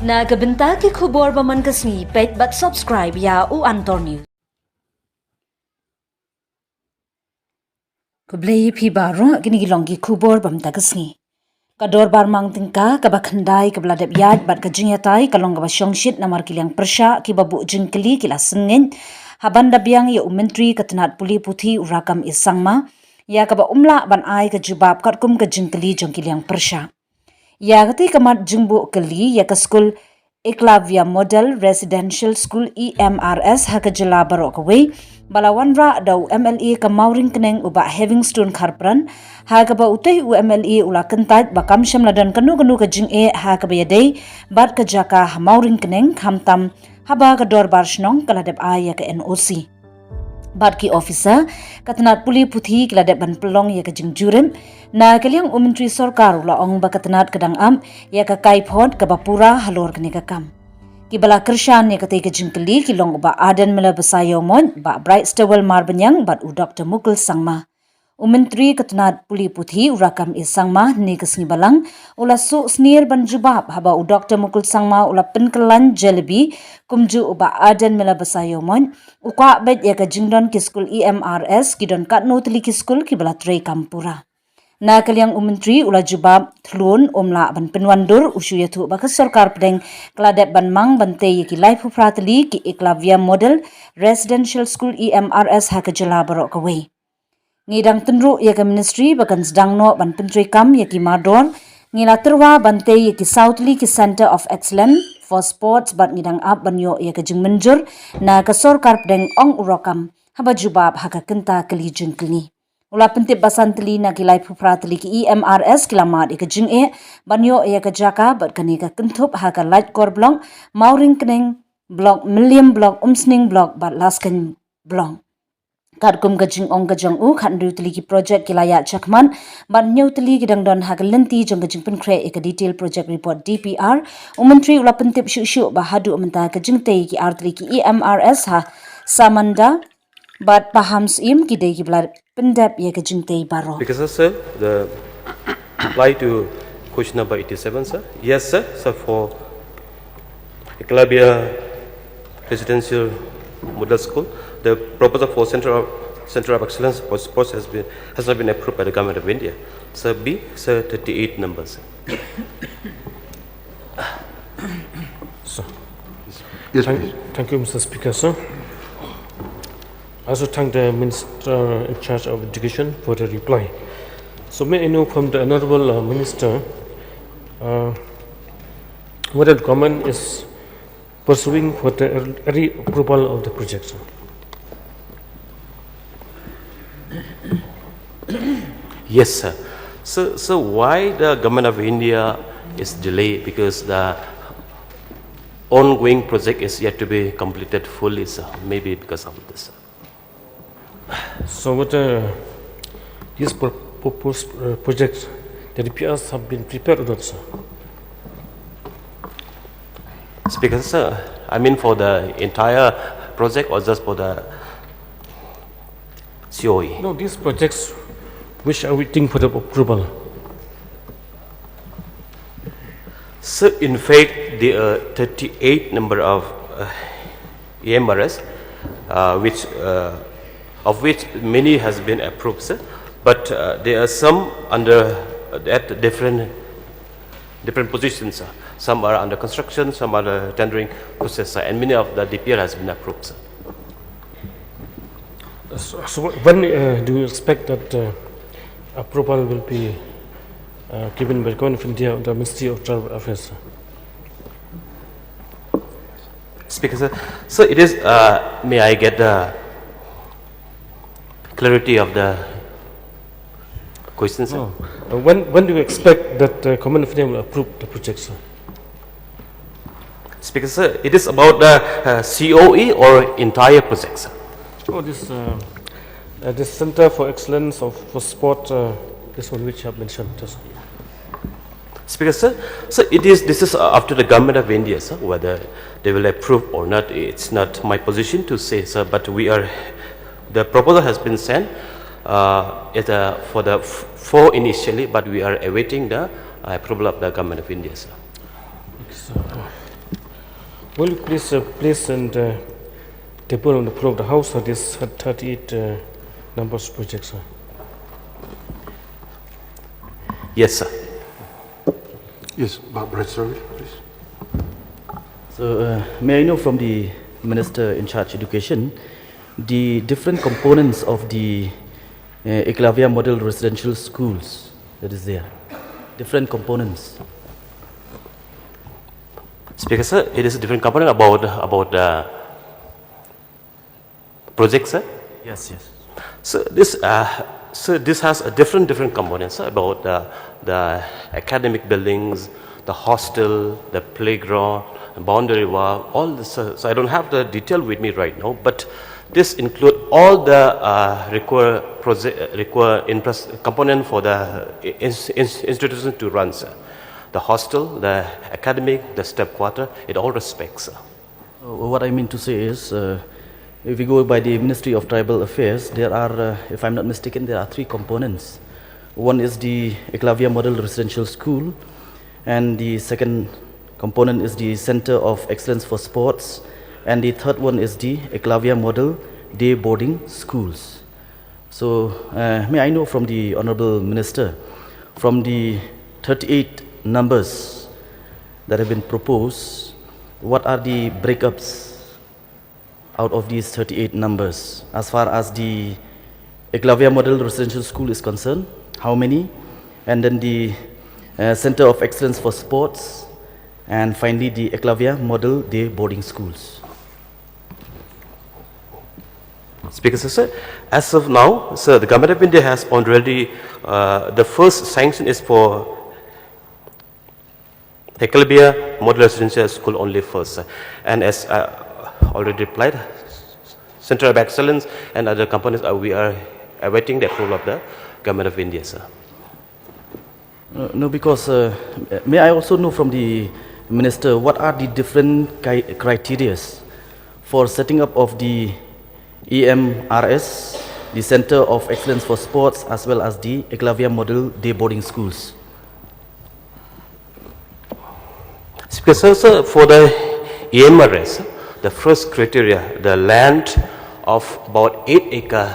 Nagabenta ki khubor ba man kasni pet but subscribe ya u Antor News. Kublai phi baro gini gilongi khubor bam takasni. Kador bar mang tingka kabakhandai kabladep yad bat kajinyatai kalong kabashongshit namar kilang persha ki babu jingkeli kila synngeit haban dabyang ya U Myntri Pule Puthi urakam isangma ya kaba umla ban ai ka jubab katkum ka jingkeli jong kilang persha. Ya gati kamat jingbu keli ya ka school Eklavia Model Residential School EMRS ha ka jela barok away balawanra daw MLA ka mauring keneng uba Havingstone Kharpran ha ka ba utay u MLA ula kentat ba kamsham ladan kanu ka jing e ha ka bayadai bat ka jaka ha mauring keneng khamtam haba ka dor barshnong kaladep aya ka NOC bat ki officer katanat Pule Puthi kiladep ban pelong ya ka jing jurem na kaliang U Myntri Sarkar ula ong ba katanat kadang am ya ka kaiphod ka bapura halor kani ka kam ki bala kershan ya katay ka jingkeli kilong ba adan mela basayo mon ba bright stewel marbanyang bat u Dr. Mukul Sangma U Myntri katanat Pule Puthi urakam isangma ni kasni balang ula su snir ban jubab haba u Dr. Mukul Sangma ula penkelan jelebi kumju uba adan mela basayo mon ukwa bet ya ka jingdon ki school EMRS kidon katno tli ki school ki bala trei kampura na kaliang U Myntri ula jubab thlun omla ban penwandur usu yatu ba ka sarkar pedeng kladep ban mang bante ki life pratli ki Eklavia Model Residential School EMRS ha ka jela barok away ngidang tenru ya ka ministry bakan sedangno ban pentri kam ya ki mador ngila terwa bante ya ki southly ki Center of Excellence for Sports bat ngidang up banyo ya ka jingmenjur na ka sarkar pedeng ong urokam haba jubab ha ka kenta kali jingkeli ula pentip basantli na kilai pupratli ki EMRS kilamat ika jing e banyo ya ka jaka bat kani ka kentup ha ka light core blong mauring keneng blok million blok umsning blok bat laskan blong kadkum ka jing ong ka jang u khandu tli ki project kilaya chakman bat nyau tli ki dangdon ha ka lenti jong ka jing penkre ika detail project report DPR U Myntri ula pentip shu ba hadu menta ka jing te ki artli ki EMRS ha samanda but pahams im ki dei ki blar pendap ya ka jingtei baro because sir the reply to question number 87 sir yes sir for Eklavia Residential Model School the proposal for Center of Excellence for Sports has not been approved by the Government of India. Sir B, sir 38 numbers. So, yes, thank you, Mr. Speaker, sir. I also thank the Minister in charge of Education for the reply. So may I know from the Honorable Minister whether the government is pursuing for the early approval of the project, sir? Yes, sir. So why the Government of India is delayed? Because the ongoing project is yet to be completed fully, sir. Maybe because of this, sir. So what these proposed projects, the repairs have been prepared or not, sir? Speaker, sir, I mean for the entire project or just for the CoE? No, these projects which are waiting for the approval. So in fact, there are 38 number of EMRS, of which many has been approved, sir. But there are some under at different positions, sir. Some are under construction, some are the tendering process, sir, and many of the DPR has been approved, sir. So when do you expect that approval will be given by the Government of India or the Ministry of Tribal Affairs, sir? Speaker, sir, so it is, may I get the clarity of the question, sir? No. When do you expect that the Government of India will approve the project, sir? Speaker, sir, it is about the CoE or entire project, sir? Oh, this Center for Excellence for Sport, this one which you have mentioned, sir. Speaker, sir, so this is up to the Government of India, sir, whether they will approve or not. It's not my position to say, sir, but the proposal has been sent for the four initially, but we are awaiting the approval of the Government of India, sir. Will you please place and table on the floor of the House this 38 numbers projects, sir? Yes, sir. Yes, Barbara, please. So, may I know from the Minister in charge education, the different components of the Eklavya Model Residential Schools that is there? Different components. Speaker, sir, it is a different component about the project, sir. Yes. So this has a different components, sir, about the academic buildings, the hostel, the playground, boundary wall, all this. So I don't have the detail with me right now, but this include all the require component for the institution to run, sir. The hostel, the academic, the step quarter, it all respects, sir. What I mean to say is, if we go by the Ministry of Tribal Affairs, there are, if I'm not mistaken, there are 3 components. One is the Eklavya Model Residential School, and the second component is the Center of Excellence for Sports, and the third one is the Eklavya Model Day Boarding Schools. So, may I know from the Honorable Minister, from the 38 numbers that have been proposed, what are the breakups out of these 38 numbers? As far as the Eklavya Model Residential School is concerned, how many? And then the Center of Excellence for Sports, and finally the Eklavya Model Day Boarding Schools. Speaker, sir, as of now, sir, the Government of India has already, the first sanction is for Eklavya Model Residential School only first, sir. And as already replied, Center of Excellence and other companies, we are awaiting the approval of the Government of India, sir. No, because may I also know from the Minister, what are the different criteria for setting up of the EMRS, the Center of Excellence for Sports, as well as the Eklavya Model Day Boarding Schools? Speaker, sir, for the EMRS, the first criteria, the land of about 8 acres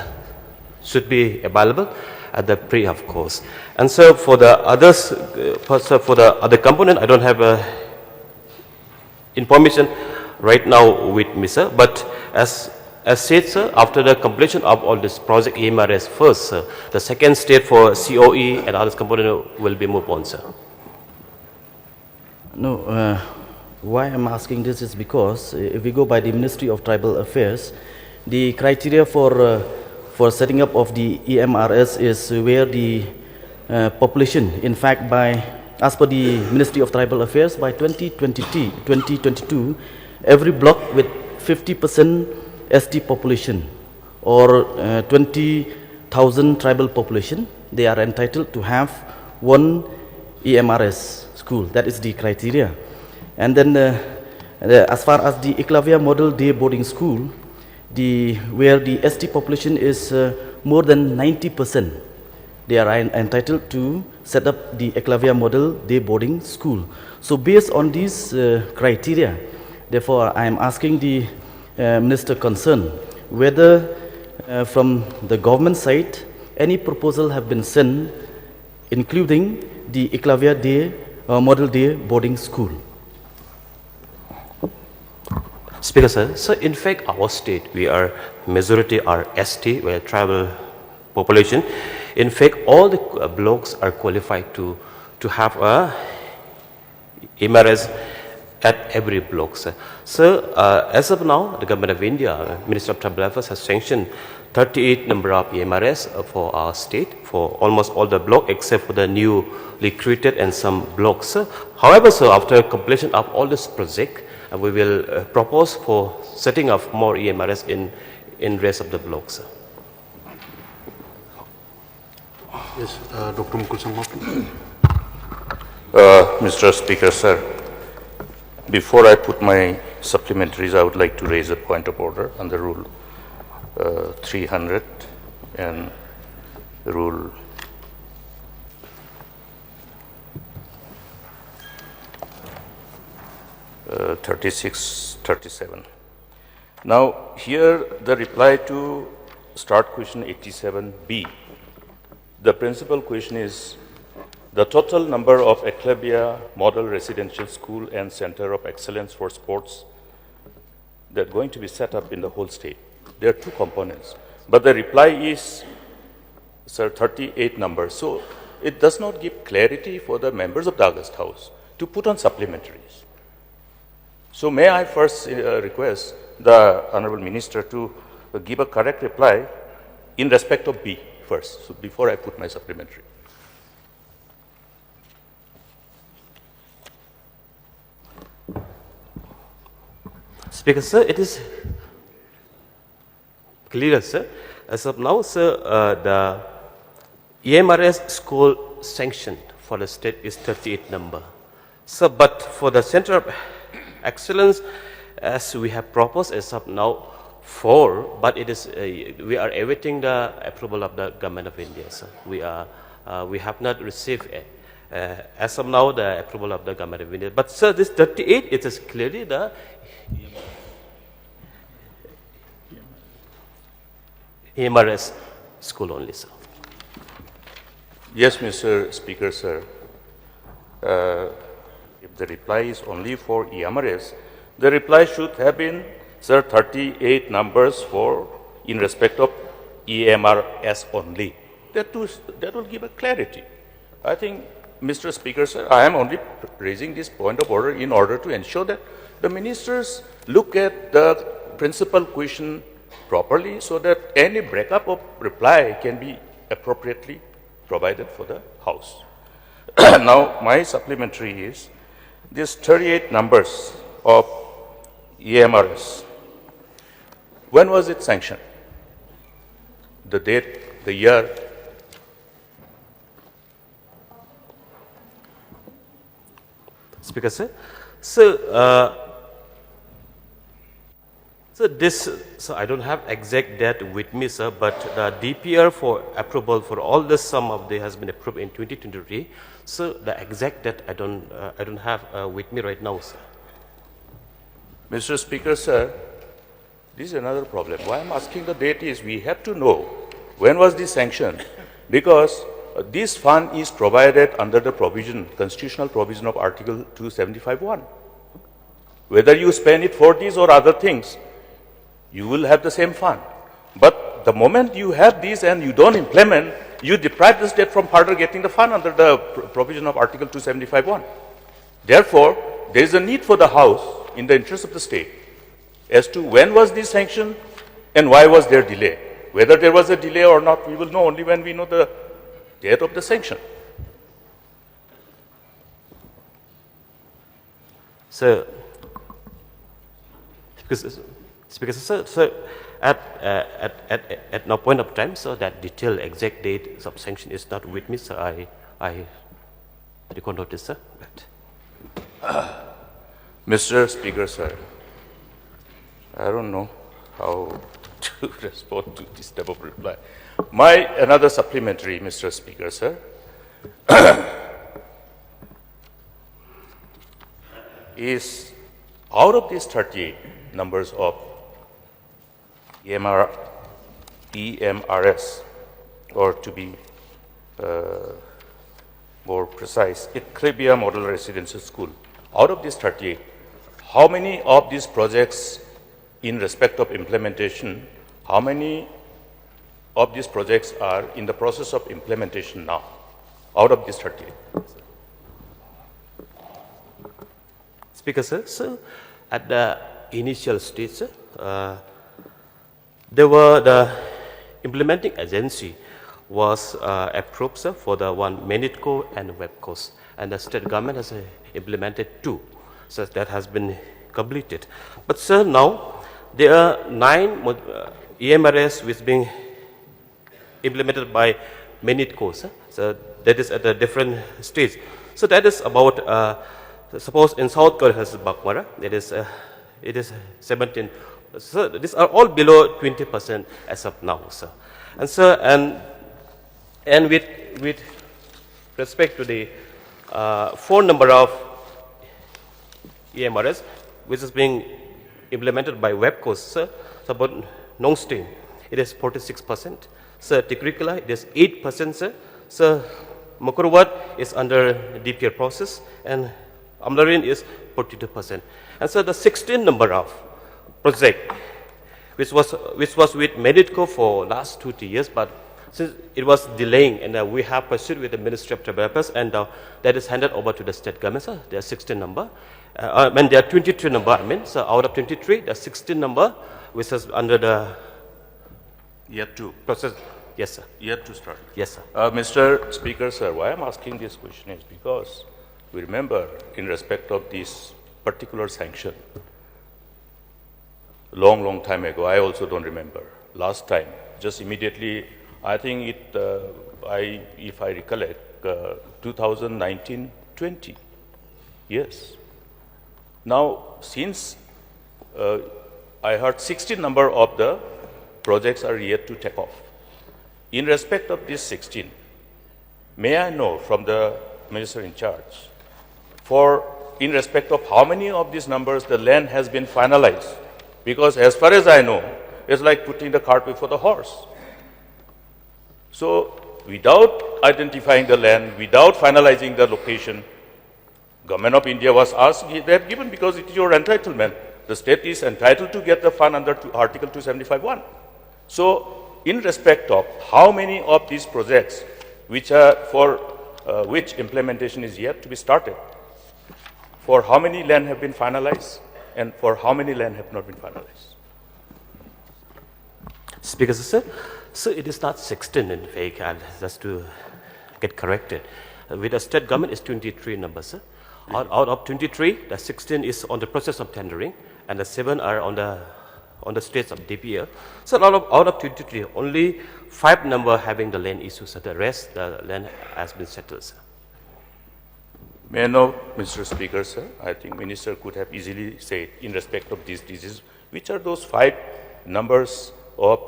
should be available at the pre, of course. And so for the others, for the other component, I don't have information right now with me, sir. But as said, sir, after the completion of all this project EMRS first, sir, the second stage for CoE and other component will be moved on, sir. No, why I'm asking this is because if we go by the Ministry of Tribal Affairs, the criteria for setting up of the EMRS is where the population, in fact, as per the Ministry of Tribal Affairs, by 2022, every block with 50% ST population or 20,000 tribal population, they are entitled to have one EMRS school. That is the criteria. And then as far as the Eklavya Model Day Boarding School, where the ST population is more than 90%, they are entitled to set up the Eklavya Model Day Boarding School. So based on these criteria, therefore I am asking the Minister concerned whether from the government side any proposal have been sent including the Eklavya Day Model Day Boarding School. Speaker, sir, so in fact our state, we are majority are ST, we are tribal population. In fact, all the blocks are qualified to have a EMRS at every block, sir. So as of now, the Government of India, Ministry of Tribal Affairs has sanctioned 38 number of EMRS for our state, for almost all the block except for the newly created and some blocks, sir. However, sir, after completion of all this project, we will propose for setting up more EMRS in rest of the blocks, sir. Yes, Dr. Mukul Sangma. Mr. Speaker, sir, before I put my supplementaries, I would like to raise a point of order under Rule 300 and Rule 36, 37. Now, here the reply to start question 87B. The principal question is, the total number of Eclabia Model Residential School and Center of Excellence for Sports that are going to be set up in the whole state. There are two components. But the reply is, sir, 38 numbers. So it does not give clarity for the members of the August House to put on supplementaries. So may I first request the Honorable Minister to give a correct reply in respect of B first, so before I put my supplementary. Speaker, sir, it is clear, sir. As of now, sir, the EMRS school sanctioned for the state is 38 number. So, but for the Center of Excellence, as we have proposed as of now, 4, but it is we are awaiting the approval of the Government of India. So we have not received as of now the approval of the Government of India. But sir, this 38, it is clearly the EMRS school only, sir. Yes, Mr. Speaker, sir. If the reply is only for EMRS, the reply should have been, sir, 38 numbers for in respect of EMRS only. That will give a clarity. I think, Mr. Speaker, sir, I am only raising this point of order in order to ensure that the ministers look at the principal question properly so that any breakup of reply can be appropriately provided for the House. Now, my supplementary is these 38 numbers of EMRS. When was it sanctioned? The date, the year? Speaker, sir. So, so I don't have exact date with me, sir, but the DPR for approval for all the sum of the has been approved in 2023. So the exact date I don't have with me right now, sir. Mr. Speaker, sir, this is another problem. Why I'm asking the date is we have to know when was this sanctioned, because this fund is provided under the provision, constitutional provision of Article 275(1). Whether you spend it for these or other things, you will have the same fund. But the moment you have these and you don't implement, you deprive the state from further getting the fund under the provision of Article 275(1). Therefore, there is a need for the House, in the interest of the state, as to when was this sanctioned and why was there delay. Whether there was a delay or not, we will know only when we know the date of the sanction. So, because sir, at no point of time, so that detailed exact date of sanction is not with me, so I record notice, sir. Mr. Speaker, sir, I don't know how to respond to this type of reply. Another supplementary, Mr. Speaker, sir, is out of these 38 numbers of EMRS, or to be more precise, Eclabia Model Residential School, out of these 38, how many of these projects in respect of implementation, how many of these projects are in the process of implementation now, out of these 38? Speaker, sir, so at the initial stage, sir, there were the implementing agency was approved, sir, for the one MINITCO and WebCOS, and the state government has implemented 2, so that has been completed. But sir, now there are 9 EMRS which being implemented by MINITCO, sir. So that is at a different stage. So that is about suppose in South Korea has Bakmara, it is 17. So these are all below 20% as of now, sir. And sir, and with respect to the 4 number of EMRS, which is being implemented by web course, sir. So about non-stream, it is 46%. Sir, Tikurikula, it is 8%, sir. Sir, Makurwat is under DPR process, and Amlarin is 42%. And so the 16 number of project, which was with Meditco for last 2-3 years, but since it was delaying, and we have pursued with the Ministry of Tribal Affairs, and that is handed over to the state government, sir. There are 16 number. When there are 23 number, I mean, so out of 23, there are 16 number, which is under the Yet to. process. Yes, sir. Yet to start. Yes, sir. Mr. Speaker, sir, why I'm asking this question is because we remember in respect of this particular sanction, long time ago, I also don't remember, last time, just immediately, I think if I recollect, 2019-20, yes. Now, since I heard 16 number of the projects are yet to take off, in respect of this 16, may I know from the minister in charge, in respect of how many of these numbers the land has been finalized? Because as far as I know, it's like putting the cart before the horse. So without identifying the land, without finalizing the location, Government of India was asked, they have given because it is your entitlement. The state is entitled to get the fund under Article 275(1). So in respect of how many of these projects which are which implementation is yet to be started, for how many land have been finalized and for how many land have not been finalized? Speaker, sir. So it is not 16 in fact, and just to get corrected. With the state government, it's 23 numbers, sir. Out of 23, the 16 is on the process of tendering, and the 7 are on the states of DPR. So out of 23, only 5 number having the land issues, so the rest, the land has been settled, sir. May I know, Mr. Speaker, sir, I think Minister could have easily said in respect of these diseases, which are those 5 numbers of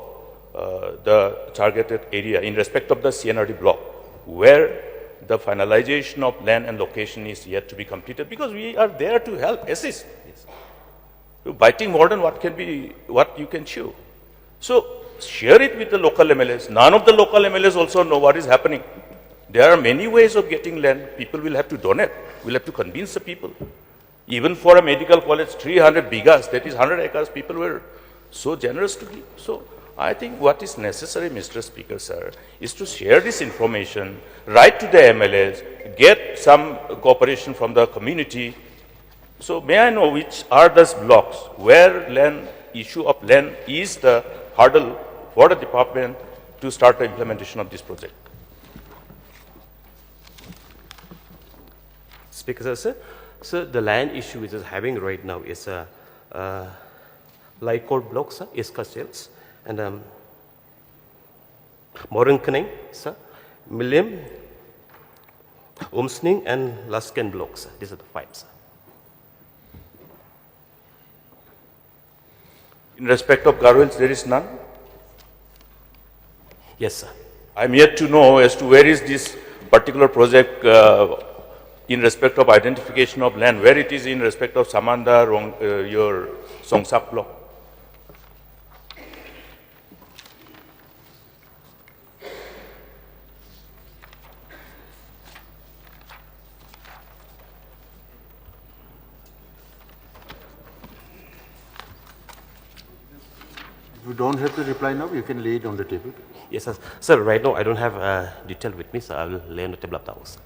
the targeted area in respect of the CNRD block, where the finalization of land and location is yet to be completed, because we are there to help, assist. Yes. Biting more than what you can chew. So share it with the local MLAs. None of the local MLAs also know what is happening. There are many ways of getting land. People will have to donate. We'll have to convince the people. Even for a medical college, 300 bigas, that is 100 acres, people were so generous to give. So I think what is necessary, Mr. Speaker, sir, is to share this information, write to the MLAs, get some cooperation from the community. So may I know which are those blocks where issue of land is the hurdle for the department to start the implementation of this project? Speaker, sir. So the land issue which is having right now is Lycor blocks, sir, Iska sales, and Morinkening, sir, Milliam, Umsning, and Lasken blocks, sir. These are the 5, sir. In respect of Garwels, there is none? Yes, sir. I'm yet to know as to where is this particular project in respect of identification of land, where it is in respect of Samanda, your Songsak block. If you don't have to reply now, you can lay it on the table. Yes, sir. Sir, right now I don't have detail with me, so I will lay on the table of the house.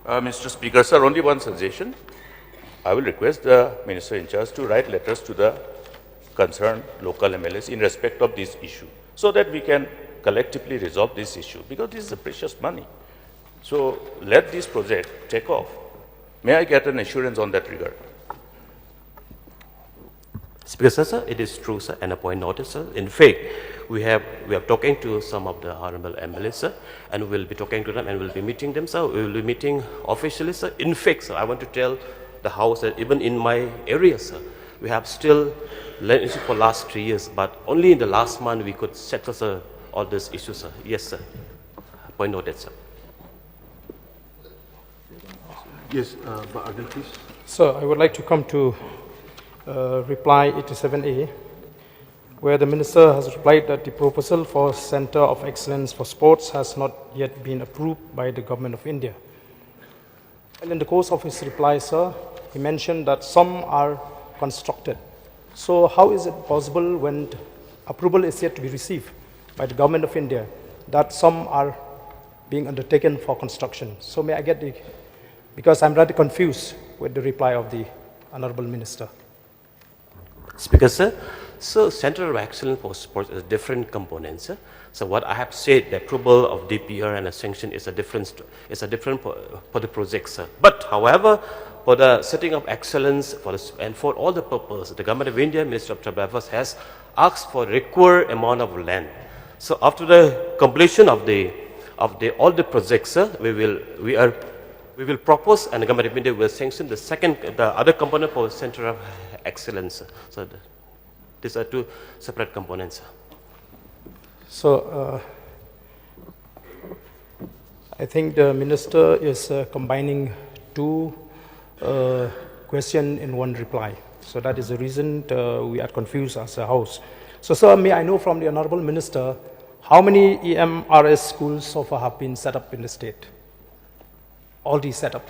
Mr. Speaker, sir, only one suggestion. I will request the Minister in charge to write letters to the concerned local MLAs in respect of this issue, so that we can collectively resolve this issue, because this is a precious money. So let this project take off. May I get an assurance on that regard? Speaker, sir, it is true, sir, and a point noted, sir. In fact, we are talking to some of the honorable MLAs, sir, and we will be talking to them and we'll be meeting them, sir. We will be meeting officially, sir. In fact, sir, I want to tell the House that even in my area, sir, we have still land issue for last 3 years, but only in the last month we could settle, sir, all these issues, sir. Yes, sir. Point noted, sir. Yes, but again, please. So I would like to come to reply 87A, where the Minister has replied that the proposal for Centre of Excellence for Sports has not yet been approved by the Government of India. And in the course of his reply, sir, he mentioned that some are constructed. So how is it possible when approval is yet to be received by the Government of India that some are being undertaken for construction? So may I get the, because I'm rather confused with the reply of the Honourable Minister. Speaker, sir. So, Center of Excellence for Sports is different components. Sir. So, what I have said, the approval of DPR and a sanction is a different for the project, sir. But, however, for the setting of excellence and for all the purpose, the Government of India, Ministry of Tribal Affairs has asked for required amount of land. So, after the completion of all the projects, sir, we will propose, and the Government of India will sanction the other component for Center of Excellence. So, these are two separate components. So, I think the Minister is combining two questions in one reply. So that is the reason we are confused as a House. So, sir, may I know from the Honourable Minister, how many EMRS schools so far have been set up in the state? All these set up?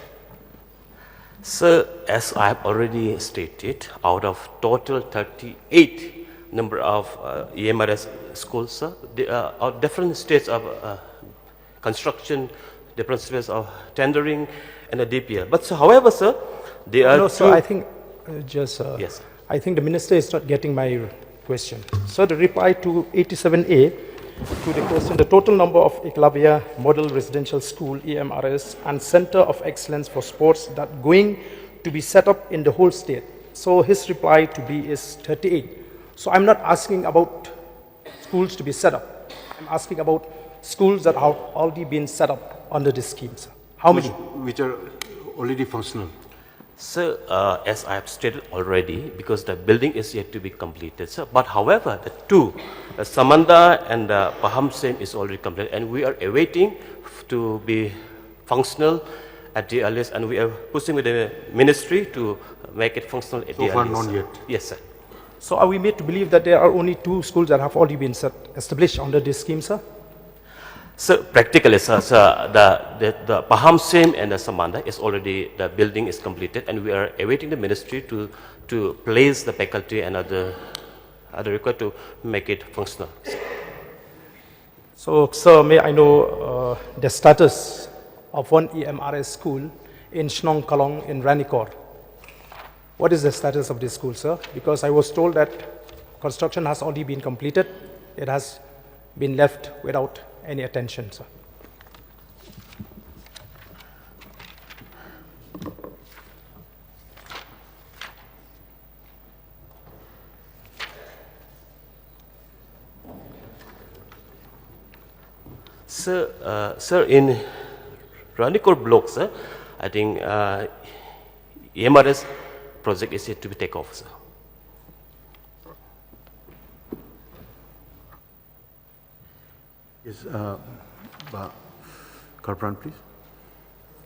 So, as I have already stated, out of total 38 number of EMRS schools, sir, there are different states of construction, different states of tendering, and a DPR. But, so, however, sir, there are So I think, yes. I think the Minister is not getting my question. So the reply to 87A, to the question, the total number of Eklavya Model Residential School, EMRS, and Center of Excellence for Sports that going to be set up in the whole state. So his reply to B is 38. So I'm not asking about schools to be set up. I'm asking about schools that have already been set up under this scheme. How many? Which are already functional. So, as I have stated already, because the building is yet to be completed, sir. But however, the two, Samanda and Paham Sem is already completed, and we are awaiting to be functional at the earliest, and we are pushing with the ministry to make it functional at the earliest. So far, none yet. Yes, sir. So are we made to believe that there are only two schools that have already been established under this scheme, sir? So practically, sir, the Paham Sem and the Samanda is already, the building is completed, and we are awaiting the ministry to place the faculty and other required to make it functional. So, sir, may I know the status of one EMRS school in Shnong Kalong in Ranikor? What is the status of this school, sir? Because I was told that construction has already been completed. It has been left without any attention, sir. Sir, in Ranikor block, sir, I think EMRS project is yet to be taken off, sir. Yes, Karpran, please.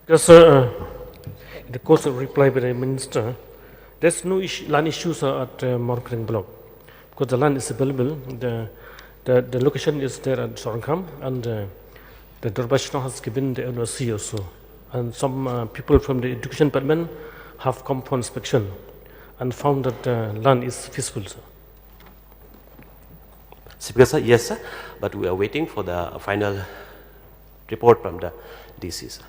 Yes, in the course of reply by the Minister, there's no land issues at Morkring block because the land is available. The location is there at Sorghum, and the Durbashna has given the LOC also. And some people from the Education Department have come for inspection and found that the land is feasible, sir. Speaker, sir, yes, sir, but we are waiting for the final report from the DC, sir.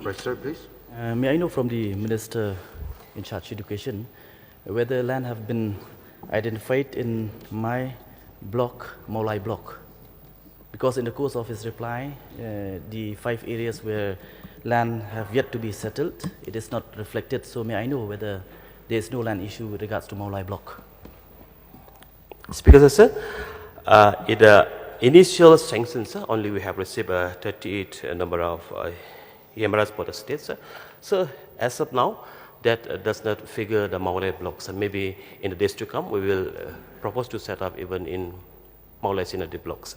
Professor, please. May I know from the Minister in charge of Education whether land have been identified in my block, Maulai block? Because in the course of his reply, the 5 areas where land have yet to be settled, it is not reflected. So may I know whether there is no land issue with regards to Maulai block? Speaker, sir, in the initial sanctions, sir, only we have received 38 number of EMRS for the state, sir. So as of now, that does not figure the Maulai blocks. So maybe in the days to come, we will propose to set up even in Maulai Synod blocks.